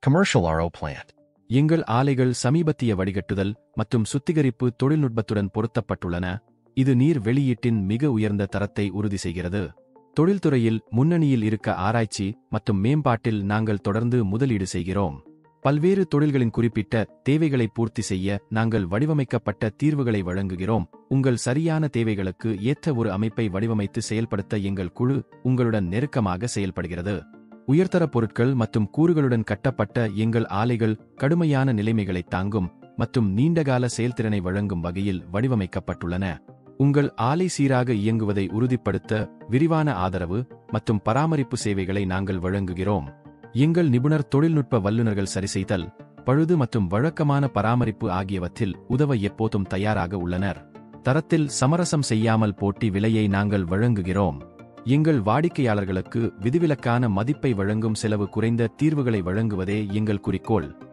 commercial RO plant. எங்கள் ஆலைகள் சமீபத்திய வடிகட்டுதல் மற்றும் சுத்திகரிப்பு தொழில்நுட்பத்துடன் பொருத்தப்பட்டுள்ளன, இது நீர் வெளியீட்டின் மிக உயர்ந்த தரத்தை உறுதி செய்கிறது. தொழில்துறையில் முன்னணியில் இருக்க ஆராய்ச்சி மற்றும் மேம்பாட்டில் நாங்கள் தொடர்ந்து முதலீடு செய்கிறோம். பல்வேறு தொழில்களின் குறிப்பிட்ட தேவைகளை பூர்த்தி செய்ய நாங்கள் வடிவமைக்கப்பட்ட தீர்வுகளை வழங்குகிறோம். உங்கள் சரியான தேவைகளுக்கு ஏற்ற ஒரு அமைப்பை வடிவமைத்து செயல்படுத்த எங்கள் குழு உங்களுடன் நெருக்கமாக செயல்படுகிறது. உயர்தர பொருட்கள் மற்றும் கூறுகளுடன் கட்டப்பட்ட எங்கள் ஆலைகள் கடுமையான நிலைமைகளை தாங்கும் மற்றும் நீண்டகால செயல்திறனை வழங்கும் வகையில் வடிவமைக்கப்பட்டுள்ளன. உங்கள் ஆலை சீராக இயங்குவதை உறுதிப்படுத்த விரிவான ஆதரவு மற்றும் பராமரிப்பு சேவைகளை நாங்கள் வழங்குகிறோம். எங்கள் நிபுணர் தொழில்நுட்ப வல்லுநர்கள் சரிசெய்தல், பழுது மற்றும் வழக்கமான பராமரிப்பு ஆகியவற்றில் உதவ எப்போதும் தயாராக உள்ளனர். தரத்தில் சமரசம் செய்யாமல் போட்டி விலையை நாங்கள் வழங்குகிறோம். எங்கள் வாடிக்கையாளர்களுக்கு விதிவிலக்கான மதிப்பை வழங்கும் செலவு குறைந்த தீர்வுகளை வழங்குவதே எங்கள் குறிக்கோள்.